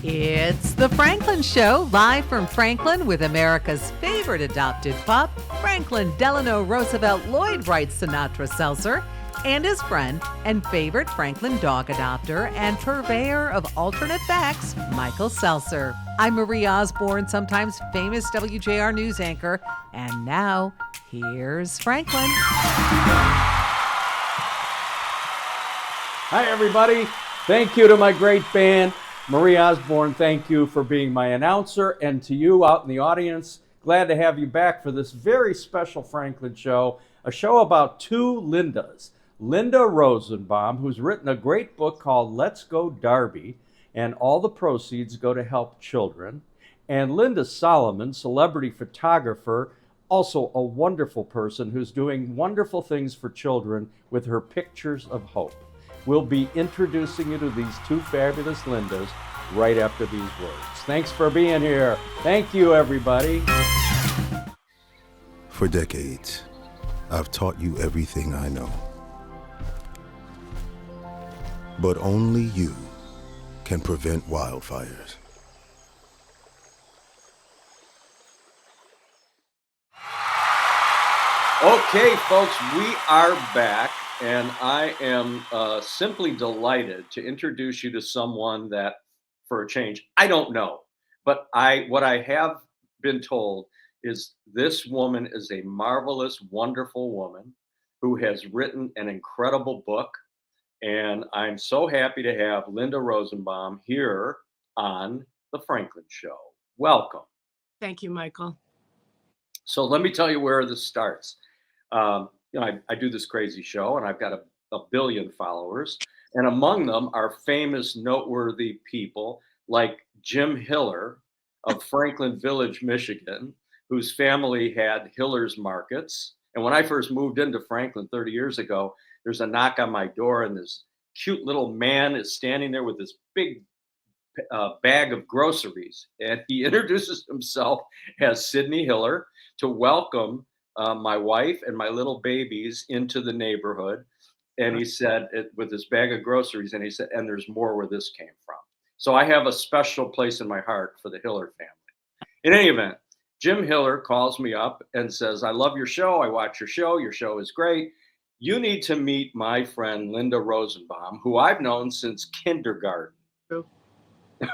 It's The Franklin Show, live from Franklin with America's favorite adopted pup, Franklin Delano Roosevelt Lloyd Wright Sinatra Seltzer, and his friend and favorite Franklin dog adopter and purveyor of alternate facts, Michael Seltzer. I'm Marie Osborne, sometimes famous WJR news anchor, and now here's Franklin. Hi, everybody. Thank you to my great band. Marie Osborne, thank you for being my announcer. And to you out in the audience, glad to have you back for this very special Franklin show, a show about two Lindas. Linda Rosenbaum, who's written a great book called Let's Go Darby, and all the proceeds go to help children. And Linda Solomon, celebrity photographer, also a wonderful person who's doing wonderful things for children with her Pictures of Hope. We'll be introducing you to these two fabulous Lindas right after these words. Thanks for being here. Thank you, everybody. For decades, I've taught you everything I know. But only you can prevent wildfires. Okay, folks, we are back. And I am simply delighted to introduce you to someone that, for a change, I don't know. But what I have been told is this woman is a marvelous, wonderful woman who has written an incredible book. And I'm so happy to have Linda Rosenbaum here on The Franklin Show. Welcome. Thank you, Michael. So let me tell you where this starts. I do this crazy show and I've got a billion followers, and among them are famous, noteworthy people like Jim Hiller of Franklin Village, Michigan, whose family had Hiller's Markets. And when I first moved into Franklin 30 years ago, there's a knock on my door and this cute little man is standing there with this big bag of groceries. And he introduces himself as Sidney Hiller to welcome my wife and my little babies into the neighborhood. And he said, with this bag of groceries, and he said, and there's more where this came from. So I have a special place in my heart for the Hiller family. In any event, Jim Hiller calls me up and says, I love your show. I watch your show. Your show is great. You need to meet my friend, Linda Rosenbaum, who I've known since kindergarten. True.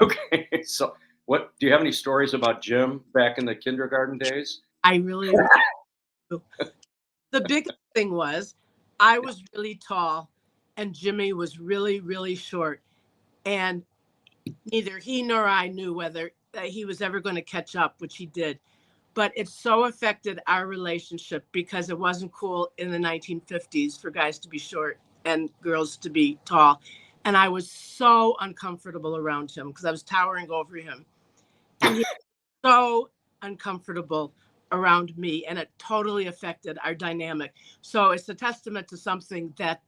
Okay. So do you have any stories about Jim back in the kindergarten days? I really The biggest thing was I was really tall and Jimmy was really, really short. And neither he nor I knew whether he was ever going to catch up, which he did. But it so affected our relationship because it wasn't cool in the 1950s for guys to be short and girls to be tall. And I was so uncomfortable around him because I was towering over him. And he was so uncomfortable around me, and it totally affected our dynamic. So it's a testament to something that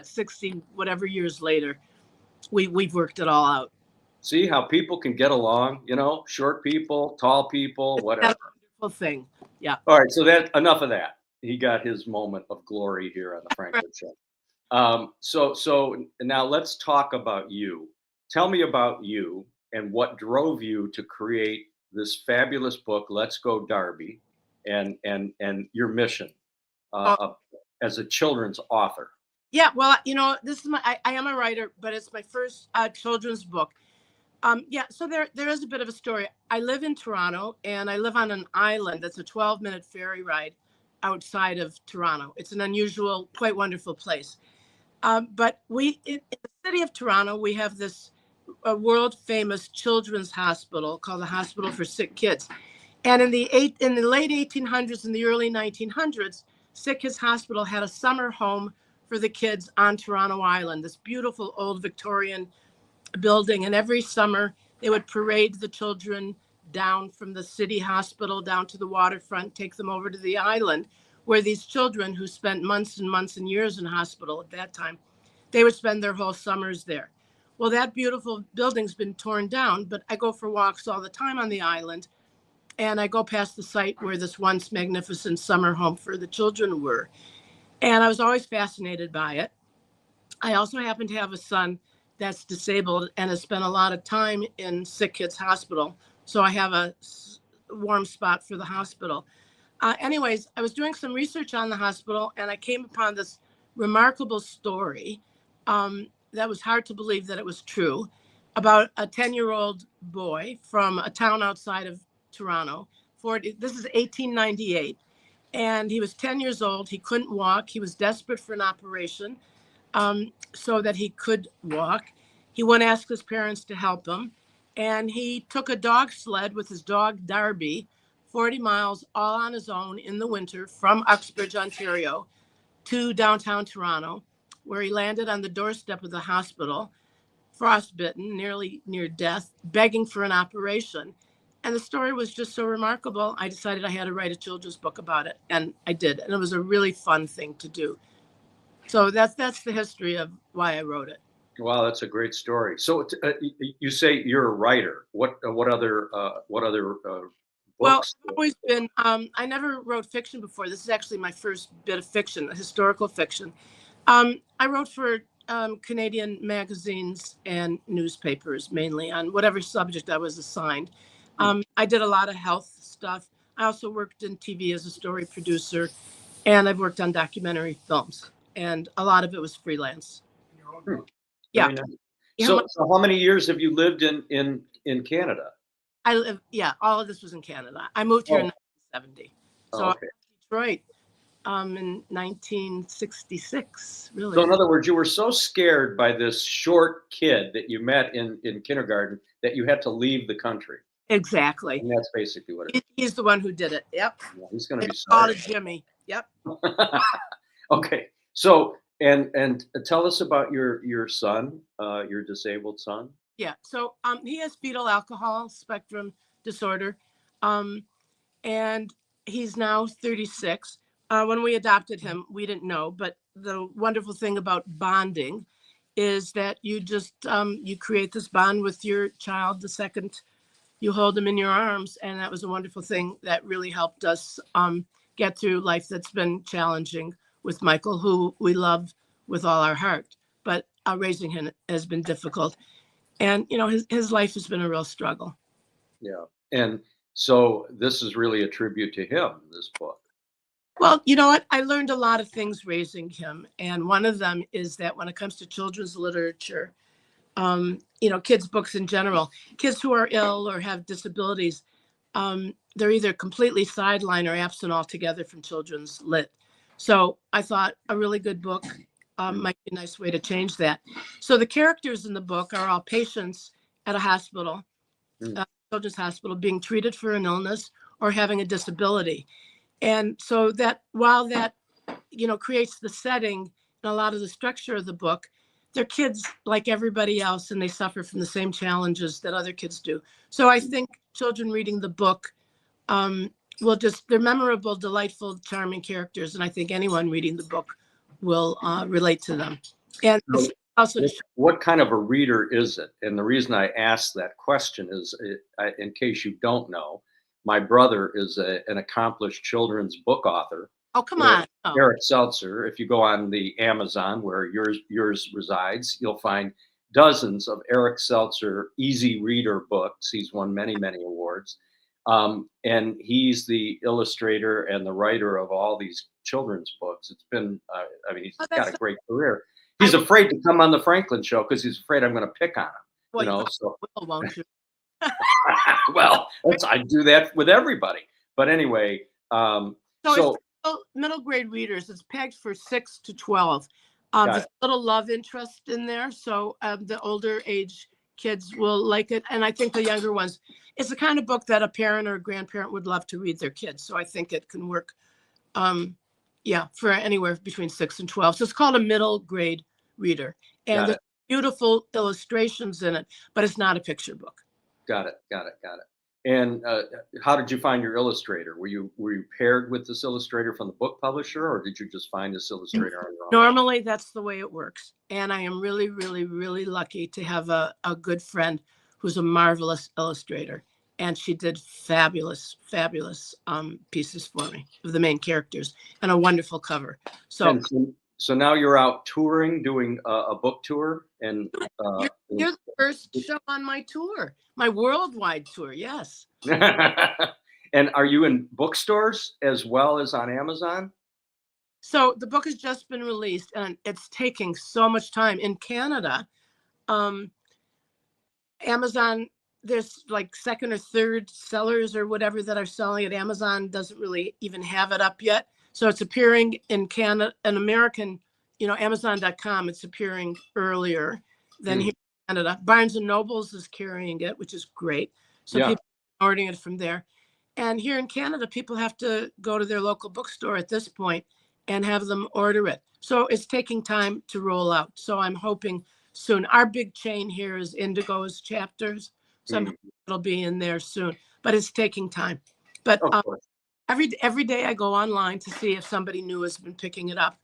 60 whatever years later we've worked it all out. See how people can get along, short people, tall people, whatever. That's a wonderful thing. Yeah. All right, so enough of that. He got his moment of glory here on the Franklin Show. So now let's talk about you. Tell me about you and what drove you to create this fabulous book, Let's Go Darby, and your mission as a children's author. Yeah, well, this is I am a writer, but it's my first children's book. So there is a bit of a story. I live in Toronto, and I live on an island that's a 12-minute ferry ride outside of Toronto. It's an unusual, quite wonderful place. But in the city of Toronto, we have this a world famous children's hospital called the Hospital for Sick Kids. And in the late 1800s and the early 1900s, Sick Kids Hospital had a summer home for the kids on Toronto Island, this beautiful old Victorian building. And every summer they would parade the children down from the city hospital down to the waterfront, take them over to the island, where these children who spent months and months and years in hospital at that time, they would spend their whole summers there. Well, that beautiful building's been torn down, but I go for walks all the time on the island, and I go past the site where this once magnificent summer home for the children were. And I was always fascinated by it. I also happen to have a son that's disabled and has spent a lot of time in Sick Kids Hospital. So I have a warm spot for the hospital. Anyways, I was doing some research on the hospital and I came upon this remarkable story that was hard to believe that it was true, about a 10-year-old boy from a town outside of Toronto. This is 1898. And he was 10 years old. He couldn't walk. He was desperate for an operation so that he could walk. He went to ask his parents to help him. And he took a dog sled with his dog, Darby, 40 miles all on his own in the winter from Uxbridge, Ontario, to downtown Toronto, where he landed on the doorstep of the hospital, frostbitten, nearly near death, begging for an operation. And the story was just so remarkable, I decided I had to write a children's book about it. And I did. And it was a really fun thing to do. So that's the history of why I wrote it. Wow, that's a great story. So you say you're a writer. What other Well, books? I've always been, I never wrote fiction before. This is actually my first bit of fiction, historical fiction. I wrote for Canadian magazines and newspapers, mainly on whatever subject I was assigned. I did a lot of health stuff. I also worked in TV as a story producer, and I've worked on documentary films, and a lot of it was freelance. Hmm. Yeah. Very nice. Yeah, So how many years have you lived in Canada? I live, all of this was in Canada. I moved here in 1970. So Oh, I okay. was in Detroit in 1966, really. So in other words, you were so scared by this short kid that you met in kindergarten that you had to leave the country. Exactly. And that's basically what it is. He's the one who did it. Yep. Yeah, he's going to be It's all sorry. to Jimmy. Yep. Okay. So and tell us about your son, your disabled son. Yeah. So he has fetal alcohol spectrum disorder. And he's now 36. When we adopted him, we didn't know, but the wonderful thing about bonding is that you just you create this bond with your child the second you hold him in your arms, and that was a wonderful thing that really helped us get through life that's been challenging with Michael, who we love with all our heart, but raising him has been difficult, and his life has been a real struggle. Yeah. And so this is really a tribute to him, this book. Well, you know what? I learned a lot of things raising him. And one of them is that when it comes to children's literature, kids' books in general, kids who are ill or have disabilities, they're either completely sidelined or absent altogether from children's lit. So I thought a really good book might be a nice way to change that. So the characters in the book are all patients at a hospital, children's hospital, being treated for an illness or having a disability. And so that while that, creates the setting and a lot of the structure of the book, they're kids like everybody else, and they suffer from the same challenges that other kids do. So I think children reading the book they're memorable, delightful, charming characters. And I think anyone reading the book will relate to them. And So also, what kind of a reader is it? And the reason I asked that question is, in case you don't know, my brother is an accomplished children's book author. oh, come on. Oh. Eric Seltzer. If you go on the Amazon where yours resides, you'll find dozens of Eric Seltzer easy reader books. He's won many, many awards. And he's the illustrator and the writer of all these children's books. It's been, he's got a great career. He's afraid to come on the Franklin show because he's afraid I'm going to pick on him. So Won't you? well, I do that with everybody. But anyway, so middle grade readers, it's pegged for 6 to 12. There's a little love interest in there, so the older age kids will like it, and I think the younger ones, it's the kind of book that a parent or a grandparent would love to read their kids. So I think it can work, for anywhere between 6 and 12. So it's called a middle grade reader, and there's beautiful illustrations in it, but it's not a picture book. Got it. And how did you find your illustrator? Were you paired with this illustrator from the book publisher, or did you just find this illustrator on your own? Normally, that's the way it works. And I am really, really, really lucky to have a good friend who's a marvelous illustrator. And she did fabulous, fabulous pieces for me of the main characters and a wonderful cover. So So now you're out touring, doing a book tour, and You're the first show on my tour, my worldwide tour. Yes. and are you in bookstores as well as on Amazon? So the book has just been released, and it's taking so much time in Canada. Amazon, there's like second or third sellers or whatever that are selling it. Amazon doesn't really even have it up yet. So it's appearing in Canada, an American, Amazon.com. It's appearing earlier than here in Canada. Barnes and Nobles is carrying it, which is great. So people are ordering it from there. And here in Canada, people have to go to their local bookstore at this point and have them order it. So it's taking time to roll out. So I'm hoping soon. Our big chain here is Indigo's Chapters. So I'm hoping it'll be in there soon, but it's taking time. But every day I go online to see if somebody new has been picking it up.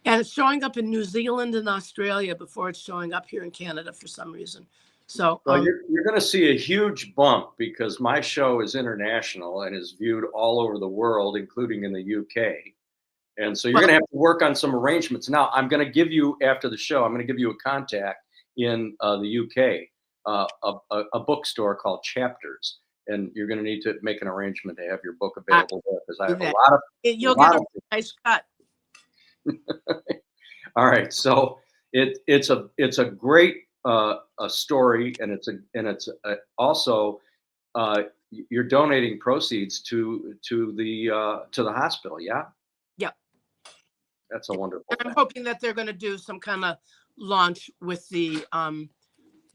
And it's showing up in New Zealand and Australia before it's showing up here in Canada for some reason. So you're going to see a huge bump because my show is international and is viewed all over the world, including in the UK. And so you're going to have to work on some arrangements. Now, I'm going to give you, after the show, I'm going to give you a contact in the UK, a bookstore called Chapters. And you're going to need to make an arrangement to have your book available there because I have a lot of. You'll get a nice cut. All right, so it's a great a story, and it's also you're donating proceeds to the hospital. Yeah. Yep. That's a wonderful. And I'm hoping that they're going to do some kind of launch with the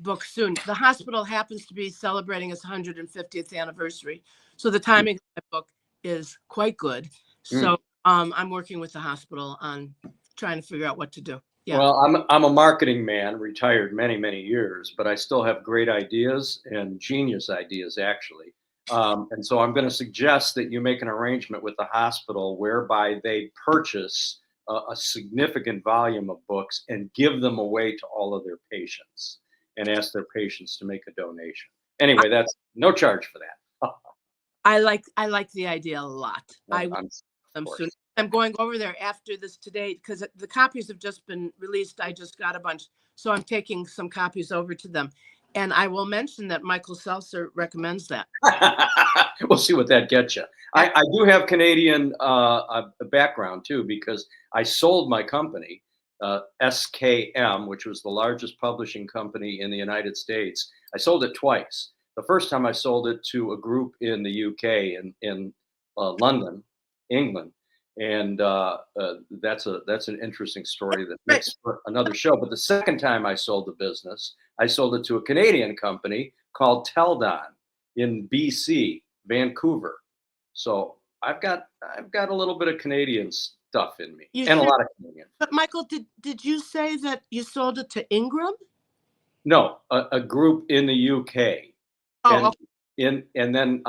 book soon. The hospital happens to be celebrating its 150th anniversary, so the timing of the book is quite good. So I'm working with the hospital on trying to figure out what to do. Yeah. Well, I'm a marketing man, retired many years, but I still have great ideas and genius ideas actually. And so I'm going to suggest that you make an arrangement with the hospital whereby they purchase a significant volume of books and give them away to all of their patients and ask their patients to make a donation. Anyway, that's no charge for that. I like the idea a lot. I'm going over there after this today because the copies have just been released. I just got a bunch. So I'm taking some copies over to them. And I will mention that Michael Seltzer recommends that. We'll see what that gets you. I do have Canadian background too, because I sold my company, SKM, which was the largest publishing company in the United States. I sold it twice. The first time I sold it to a group in the UK in London, England. And that's an interesting story that makes for another show. But the second time I sold the business, I sold it to a Canadian company called Teldon in BC, Vancouver. So I've got a little bit of Canadian stuff in me, a lot of Canadian. But Michael, did you say that you sold it to Ingram? No, a group in the UK. Oh, and then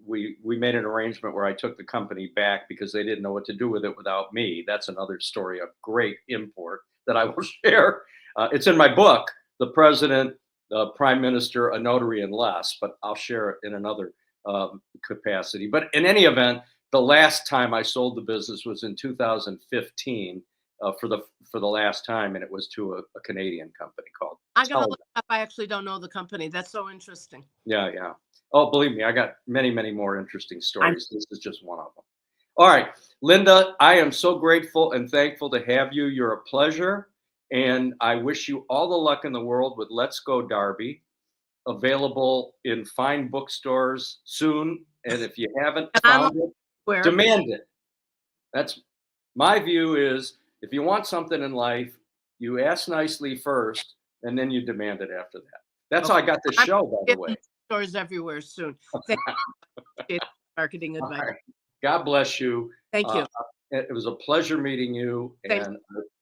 we made an arrangement where I took the company back because they didn't know what to do with it without me. That's another story of great import that I will share. It's in my book, The President, the Prime Minister, a Notary, and Less, but I'll share it in another capacity. But in any event, the last time I sold the business was in 2015 for the last time, and it was to a Canadian company called. I gotta look up. I actually don't know the company. That's so interesting. Yeah. Oh, believe me, I got many more interesting stories. This is just one of them. All right, Linda, I am so grateful and thankful to have you. You're a pleasure, and I wish you all the luck in the world with Let's Go Darby, available in fine bookstores soon. And if you haven't found it, demand it. That's my view is if you want something in life, you ask nicely first, and then you demand it after that. That's how I got this show, by the way. Stores everywhere soon. Thank you. Marketing advice. Right. God bless you. Thank you. It was a pleasure meeting you, and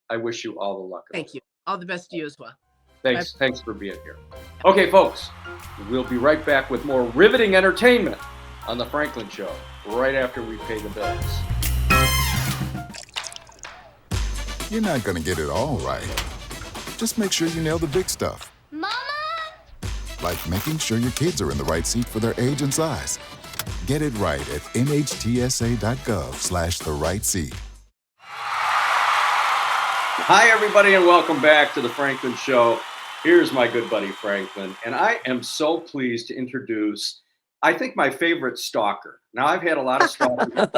I wish you all the luck. Thank you. All the best to you as well. Thanks. Thanks for being here. Okay, folks, we'll be right back with more riveting entertainment on The Franklin Show right after we pay the bills. You're not going to get it all right. Just make sure you nail the big stuff. Mama! Like making sure your kids are in the right seat for their age and size. Get it right at nhtsa.gov/the right seat. Hi, everybody, and welcome back to the Franklin Show. Here's my good buddy Franklin, and I am so pleased to introduce, I think, my favorite stalker. Now, I've had a lot of stalkers,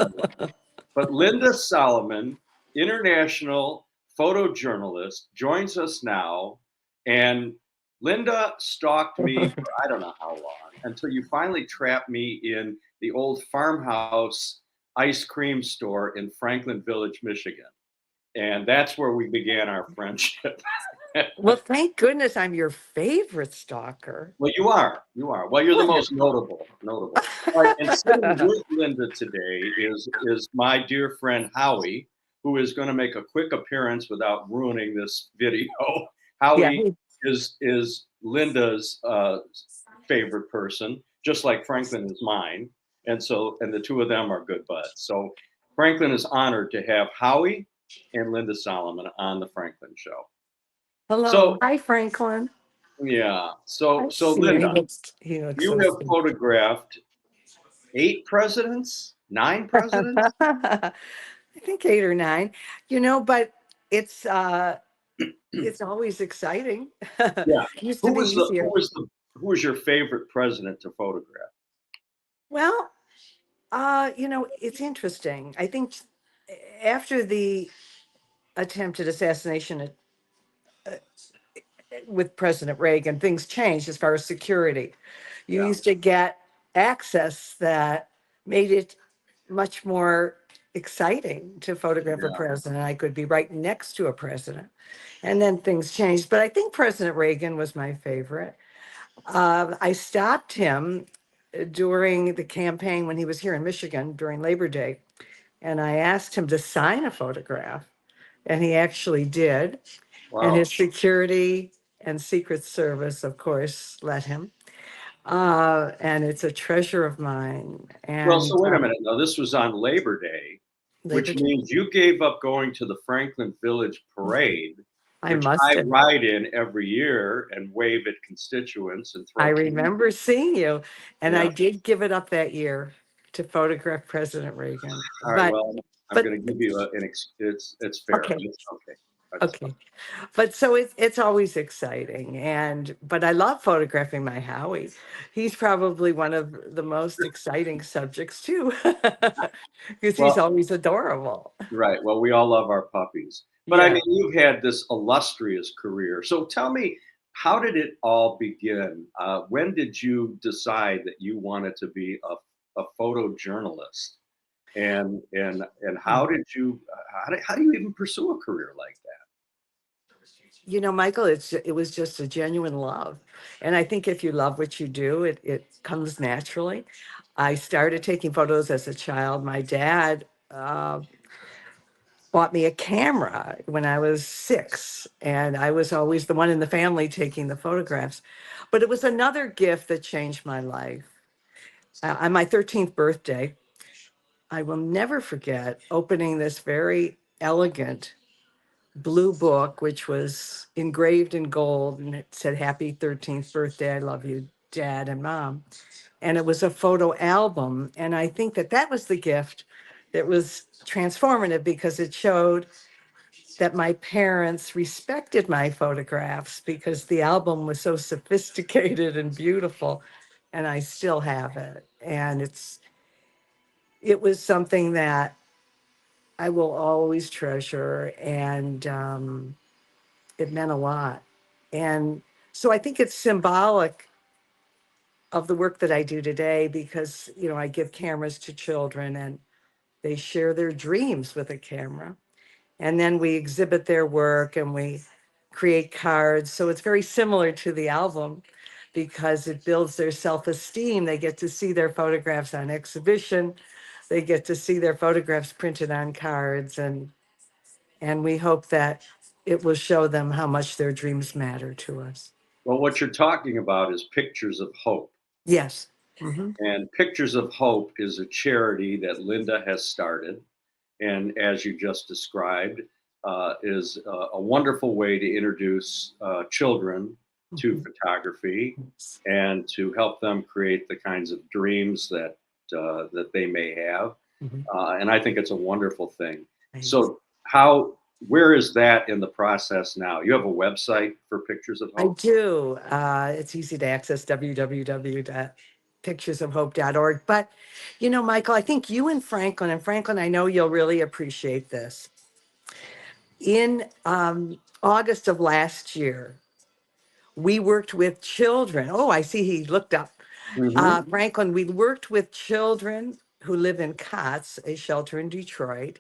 but Linda Solomon, international photojournalist, joins us now. And Linda stalked me for I don't know how long until you finally trapped me in the old farmhouse ice cream store in Franklin Village, Michigan. And that's where we began our friendship. Well, thank goodness I'm your favorite stalker. Well, you are. You are. Well, you're the most notable. Notable. All right. And sitting with Linda today is my dear friend Howie, who is going to make a quick appearance without ruining this video. Yeah, Howie is Linda's favorite person, just like Franklin is mine, and the two of them are good buds. So Franklin is honored to have Howie and Linda Solomon on the Franklin Show. hello. So Hi, Franklin. yeah, I so see him. Linda, He looks you so have sweet. photographed 8 presidents, 9 presidents. I think 8 or 9, but it's always exciting. Yeah. Used to Who be was the easier. who was your favorite president to photograph? Well, it's interesting. I think after the attempted assassination with President Reagan, things changed as far as security. You Yeah. used to get access that made it much more exciting to photograph a Yeah. president. I could be right next to a president. And then things changed. But I think President Reagan was my favorite. I stopped him during the campaign when he was here in Michigan during Labor Day. And I asked him to sign a photograph. And he actually did. And Wow. his security and Secret Service, of course, let him. And it's a treasure of mine. Well, And so wait a minute. Now, this was on Labor Day, Labor which Day, means you gave up going to the Franklin Village Parade, I which must I have. ride in every year and wave at constituents and I throw candy. remember seeing you, and I Yeah. did give it up that year to photograph President Reagan. All right. But, Well, I'm but going to give you it's fair. okay, It's okay. That's fine. okay. But so it's always exciting, but I love photographing my Howie. He's probably one of the most exciting subjects too, because he's Well, always adorable. right. Well, we all love our puppies. But I Yeah. mean, you've had this illustrious career. So tell me, how did it all begin? When did you decide that you wanted to be a photojournalist? And how did you how do you even pursue a career like that? Michael, it was just a genuine love. And I think if you love what you do, it comes naturally. I started taking photos as a child. My dad bought me a camera when I was 6, and I was always the one in the family taking the photographs. But it was another gift that changed my life. On my 13th birthday, I will never forget opening this very elegant blue book, which was engraved in gold, and it said, "Happy 13th birthday. I love you, Dad and Mom." And it was a photo album. And I think that was the gift that was transformative because it showed that my parents respected my photographs because the album was so sophisticated and beautiful. And I still have it. And it was something that I will always treasure. And it meant a lot. And so I think it's symbolic of the work that I do today because, I give cameras to children and they share their dreams with a camera. And then we exhibit their work and we create cards. So it's very similar to the album because it builds their self-esteem. They get to see their photographs on exhibition. They get to see their photographs printed on cards. And we hope that it will show them how much their dreams matter to us. Well, what you're talking about is Pictures of Hope. Yes. Mm-hmm. And Pictures of Hope is a charity that Linda has started. And as you just described, is a wonderful way to introduce children to photography and to help them create the kinds of dreams that they may have. Mhm. And I think it's a wonderful thing. Thanks. So how where is that in the process now? You have a website for Pictures of I Hope? do. It's easy to access www.picturesofhope.org. But, Michael, I think you and Franklin, I know you'll really appreciate this. In August of last year, we worked with children. Oh, I see he looked up. Mm-hmm. Franklin, we worked with children who live in COTS, a shelter in Detroit,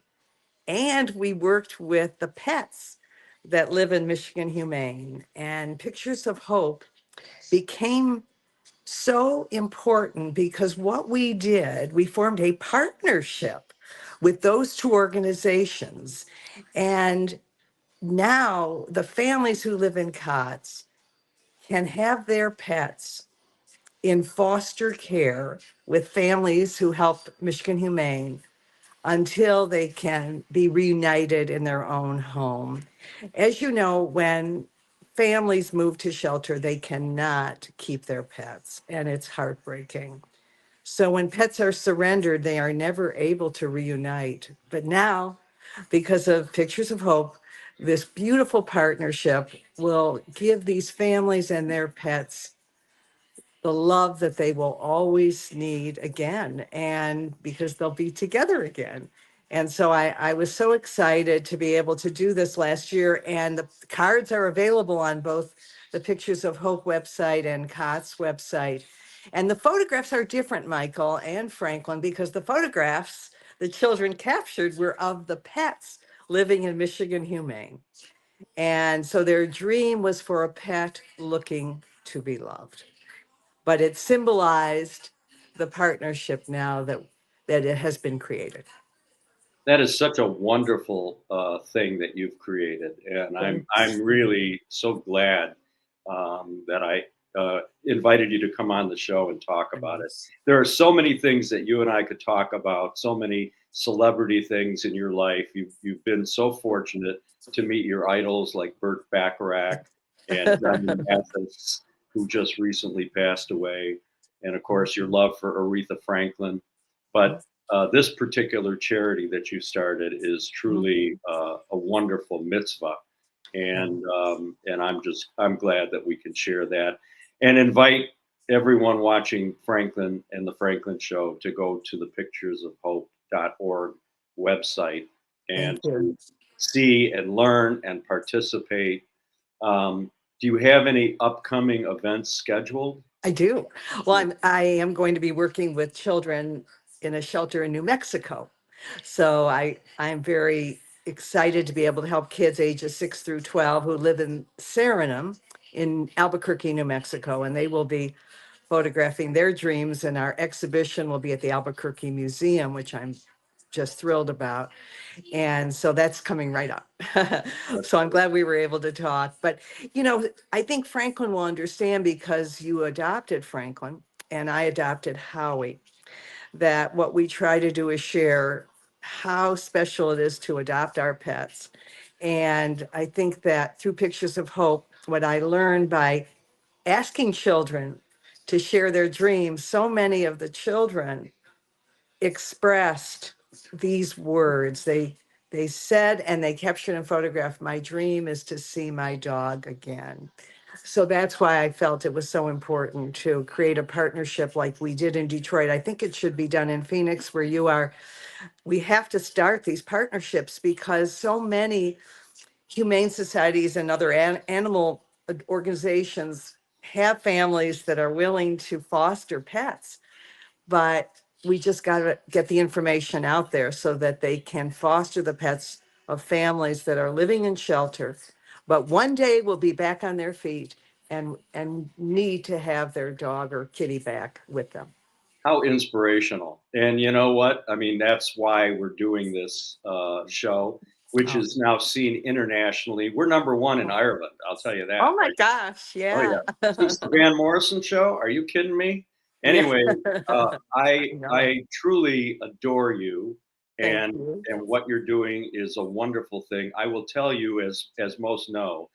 and we worked with the pets that live in Michigan Humane. And Pictures of Hope became so important because what we did, we formed a partnership with those two organizations. And now the families who live in COTS can have their pets in foster care with families who help Michigan Humane until they can be reunited in their own home. As you know, when families move to shelter, they cannot keep their pets, and it's heartbreaking. So when pets are surrendered, they are never able to reunite. But now, because of Pictures of Hope, this beautiful partnership will give these families and their pets the love that they will always need again, and because they'll be together again. And so I was so excited to be able to do this last year, and the cards are available on both the Pictures of Hope website and COTS website. And the photographs are different, Michael and Franklin, because the photographs the children captured were of the pets living in Michigan Humane. And so their dream was for a pet looking to be loved, but it symbolized the partnership now that it has been created. That is such a wonderful thing that you've created, and I'm Thanks. really so glad that I invited you to come on the show and talk about it. There are so many things that you and I could talk about, so many celebrity things in your life. You've been so fortunate to meet your idols like Burt Bacharach and Brendan Mathis, who just recently passed away, and of course your love for Aretha Franklin. But this particular charity that you started is truly a wonderful mitzvah, and I'm glad that we can share that and invite everyone watching Franklin and the Franklin Show to go to the picturesofhope.org website Thank and you. to see and learn and participate. Do you have any upcoming events scheduled? I do. Well, I am going to be working with children in a shelter in New Mexico. So I'm very excited to be able to help kids ages 6 through 12 who live in Suriname in Albuquerque, New Mexico, and they will be photographing their dreams, and our exhibition will be at the Albuquerque Museum, which I'm just thrilled about. And so that's coming right up. So I'm glad we were able to talk. But, I think Franklin will understand, because you adopted Franklin and I adopted Howie, that what we try to do is share how special it is to adopt our pets. And I think that through Pictures of Hope, what I learned by asking children to share their dreams, so many of the children expressed these words. They said, and they captured and photographed, "My dream is to see my dog again." So that's why I felt it was so important to create a partnership like we did in Detroit. I think it should be done in Phoenix, where you are. We have to start these partnerships because so many humane societies and other animal organizations have families that are willing to foster pets, but we just got to get the information out there so that they can foster the pets of families that are living in shelter, but one day will be back on their feet and need to have their dog or kitty back with them. How inspirational. And you know what? I mean, that's why we're doing this show, which Oh, is now seen internationally. We're number one in Ireland. I'll tell you that oh my right. gosh, Oh yeah. yeah. Since the Van Morrison show, are you kidding me? Yeah. Anyway, No, I truly adore you, thank and you. what you're doing is a wonderful thing. I will tell you, as most know,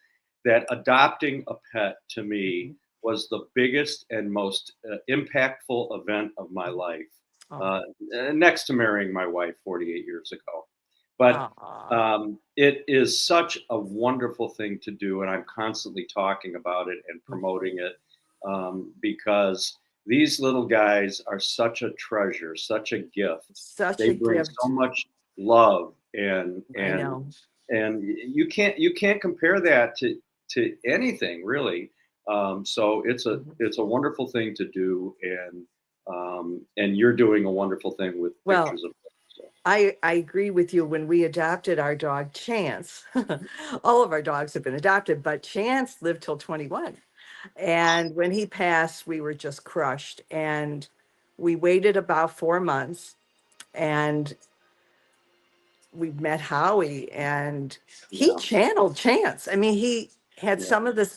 that adopting a pet to me was the biggest and most impactful event of my life, Oh, uh, next to marrying my wife 48 years ago. But Aw. it is such a wonderful thing to do, and I'm constantly talking about it and promoting it because these little guys are such a treasure, such a gift. Such They a bring gift. so much love I know. and you can't compare that to anything really. So Mhm. it's a wonderful thing to do, and you're doing a wonderful thing with Well, pictures of them. So, I agree with you. When we adopted our dog Chance, all of our dogs have been adopted, but Chance lived till 21. And when he passed, we were just crushed. And we waited about 4 months and we met Howie and he yeah, channeled Chance. I mean, he had yeah, some of the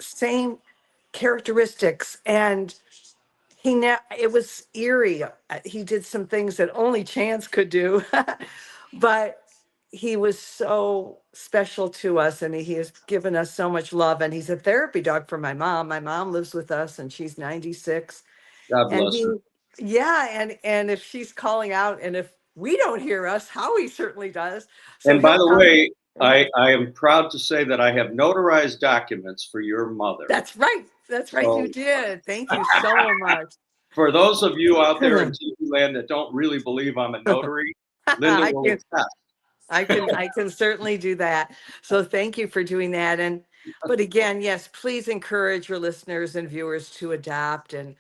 same characteristics and it was eerie. He did some things that only Chance could do, but he was so special to us and he has given us so much love. And he's a therapy dog for my mom. My mom lives with us and she's 96. God And bless her. he, yeah, and if she's calling out and if we don't hear us, Howie certainly does. So And by he'll the come. way, I am proud to say that I have notarized documents for your mother. That's right. That's right. You So did. Thank you so much. for those of you out there in TV land that don't really believe I'm a notary, Linda I will can attest. I can certainly do that. So thank you for doing that. And but again, yes, please encourage your listeners and viewers to adopt Yeah,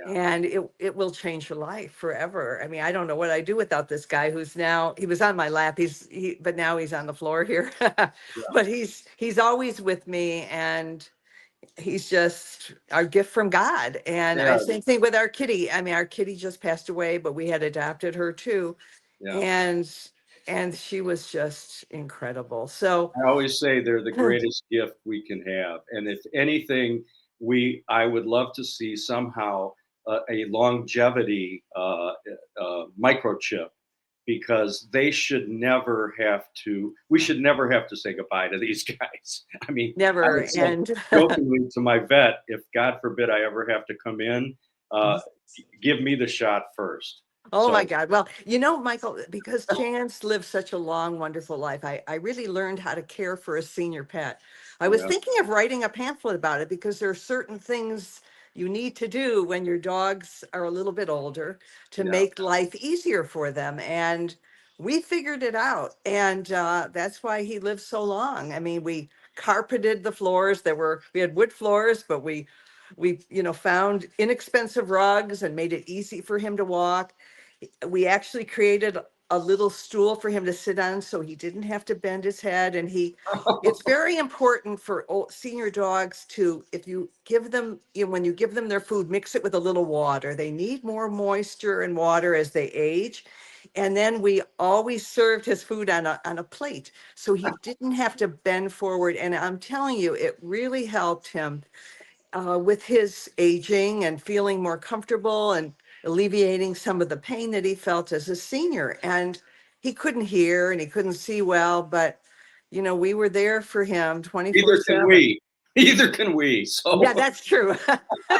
and it will change your life forever. I mean, I don't know what I do without this guy who's now he was on my lap. But now he's on the floor here. yeah, But he's always with me and he's just our gift from God. And I yeah, same thing with our kitty. I mean, our kitty just passed away, but we had adopted her too yeah. and she was just incredible. So I always say they're the greatest gift we can have. And if anything, I would love to see somehow a longevity microchip because we should never have to say goodbye to these guys. I mean, I never would say and jokingly to my vet, if God forbid I ever have to come in, uh, give me the shot first. oh my So, God. Well, Michael, because Chance lived such a long, wonderful life, I really learned how to care for a senior pet. I was yeah, thinking of writing a pamphlet about it because there are certain things you need to do when your dogs are a little bit older to yeah. make life easier for them. And we figured it out. And that's why he lived so long. I mean, we carpeted the floors. We had wood floors, but we found inexpensive rugs and made it easy for him to walk. We actually created a little stool for him to sit on so he didn't have to bend his head. And it's very important for senior dogs to, if you give them, when you give them their food, mix it with a little water. They need more moisture and water as they age. And then we always served his food on a plate. So he didn't have to bend forward. And I'm telling you, it really helped him with his aging and feeling more comfortable and alleviating some of the pain that he felt as a senior. And he couldn't hear and he couldn't see well, but we were there for him Neither can 24/7. we. Neither can we. Yeah, So, that's true.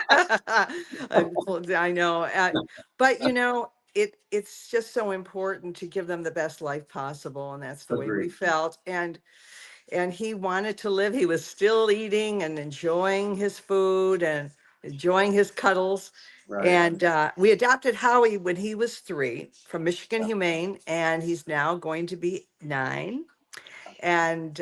I know. But it's just so important to give them the best life possible. And that's the way we agreed. felt. And he wanted to live. He was still eating and enjoying his food and enjoying his cuddles. Right. And we adopted Howie when he was 3 from Michigan Humane, and he's now going to be 9. And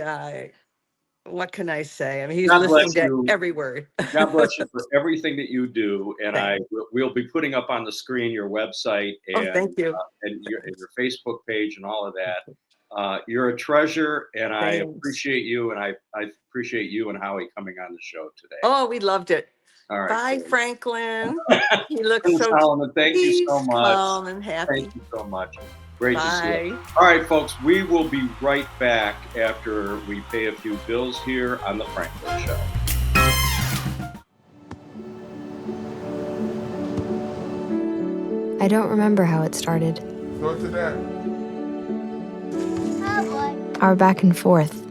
what can I say? I mean, he's God bless listening to you. every word. God bless you for everything that you do, and Thank- we'll be putting up on the screen your website Oh, thank you. and your Facebook page and all of that. You're a treasure, and I Thanks. appreciate you, and I appreciate you and Howie coming on the show today. Oh, we loved it. All right, Bye, cool. Franklin. He looks And so Solomon, thank you so peace, much. calm, and happy. Thank you so much. Great to see you. Bye. All right, folks, we will be right back after we pay a few bills here on the Franklin Show. I don't remember how it started. Go to that. Our back and forth.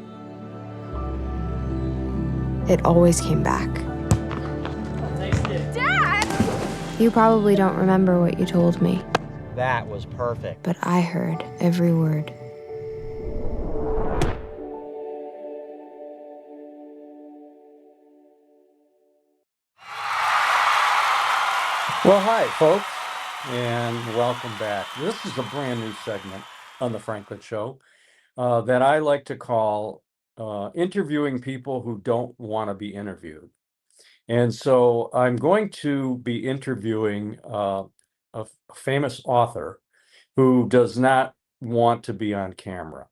It always came back. Dad! You probably don't remember what you told me, That was perfect. but I heard every word. Well, hi, folks, and welcome back. This is a brand new segment on The Franklin Show that I like to call interviewing people who don't want to be interviewed. And so I'm going to be interviewing a famous author who does not want to be on camera.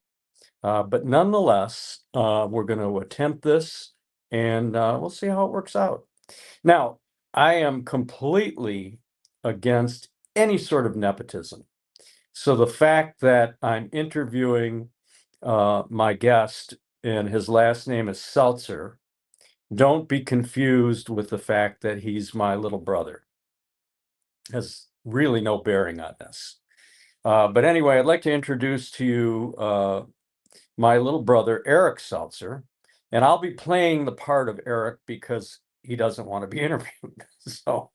But nonetheless, we're going to attempt this and we'll see how it works out. Now, I am completely against any sort of nepotism. So the fact that I'm interviewing my guest and his last name is Seltzer, don't be confused with the fact that he's my little brother. Has really no bearing on this. But anyway, I'd like to introduce to you my little brother, Eric Seltzer, and I'll be playing the part of Eric because he doesn't want to be interviewed. So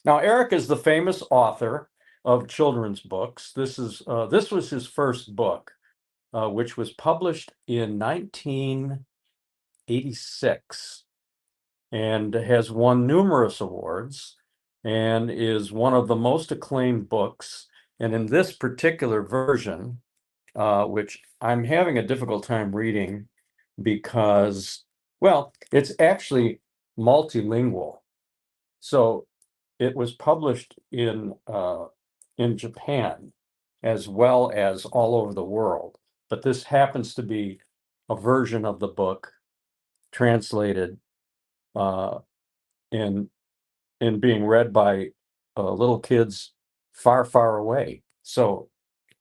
now Eric is the famous author of children's books. This was his first book, which was published in 1986 and has won numerous awards and is one of the most acclaimed books. And in this particular version, which I'm having a difficult time reading because, well, it's actually multilingual. So it was published in Japan as well as all over the world. But this happens to be a version of the book translated uh, in being read by little kids far, far away. So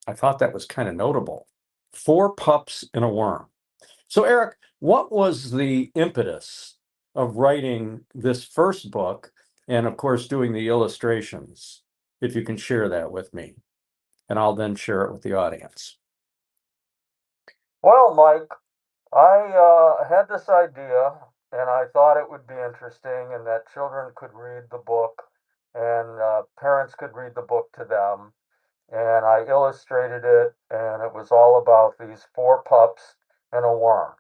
I thought that was kind of notable. Four Pups and a Worm. So Eric, what was the impetus of writing this first book and of course doing the illustrations? If you can share that with me, and I'll then share it with the audience. Well, Mike, I had this idea and I thought it would be interesting and that children could read the book and parents could read the book to them. And I illustrated it, and it was all about these four pups and a worm.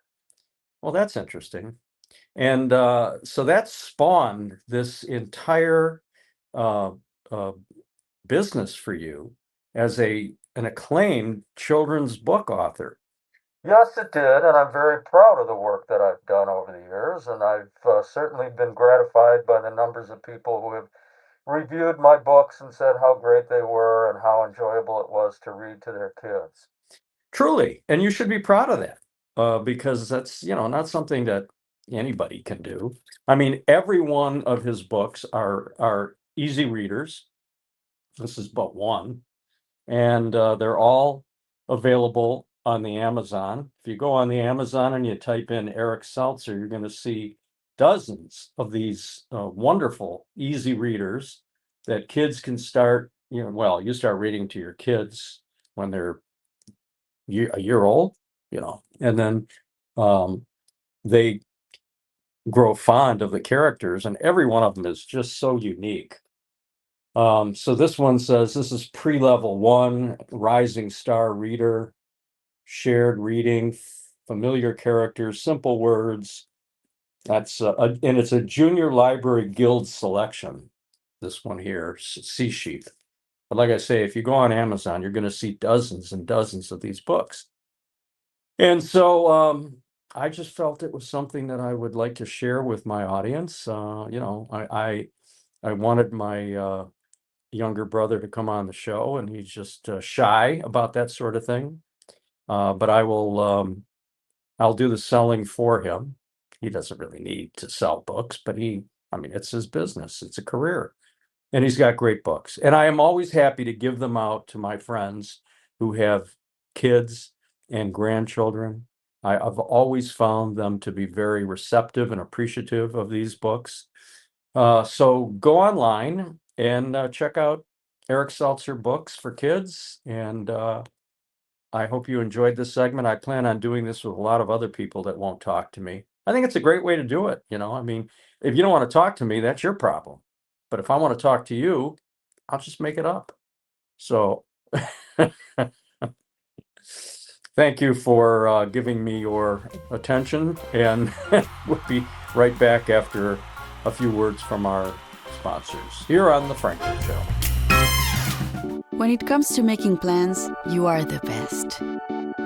Well, that's interesting. And so that spawned this entire uh, uh, business for you as an acclaimed children's book author. Yes, it did, and I'm very proud of the work that I've done over the years, and I've certainly been gratified by the numbers of people who have reviewed my books and said how great they were and how enjoyable it was to read to their kids. Truly, and you should be proud of that because that's, not something that anybody can do. I mean, every one of his books are easy readers. This is but one, and they're all available on the Amazon. If you go on the Amazon and you type in Eric Seltzer, you're going to see dozens of these wonderful, easy readers that kids can start. You start reading to your kids when they're a year old, and then they grow fond of the characters, and every one of them is just so unique. So this one says this is pre-level 1, rising star reader, shared reading, familiar characters, simple words. That's and it's a junior library guild selection. This one here, C sheet. But like I say, if you go on Amazon, you're going to see dozens and dozens of these books. And so I just felt it was something that I would like to share with my audience. I wanted my younger brother to come on the show, and he's just shy about that sort of thing. But I'll do the selling for him. He doesn't really need to sell books, but it's his business. It's a career. And he's got great books. And I am always happy to give them out to my friends who have kids and grandchildren. I've always found them to be very receptive and appreciative of these books. So go online and check out Eric Seltzer books for kids. And I hope you enjoyed this segment. I plan on doing this with a lot of other people that won't talk to me. I think it's a great way to do it. If you don't want to talk to me, that's your problem. But if I want to talk to you, I'll just make it up. So thank you for giving me your attention, and we'll be right back after a few words from our sponsors here on The Franklin Show. When it comes to making plans, you are the best.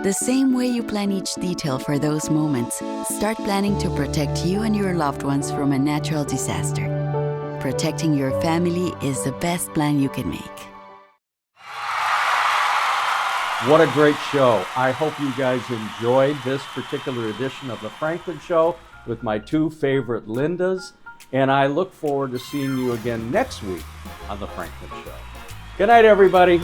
The same way you plan each detail for those moments, start planning to protect you and your loved ones from a natural disaster. Protecting your family is the best plan you can make. What a great show. I hope you guys enjoyed this particular edition of The Franklin Show with my two favorite Lindas, and I look forward to seeing you again next week on The Franklin Show. Good night, everybody.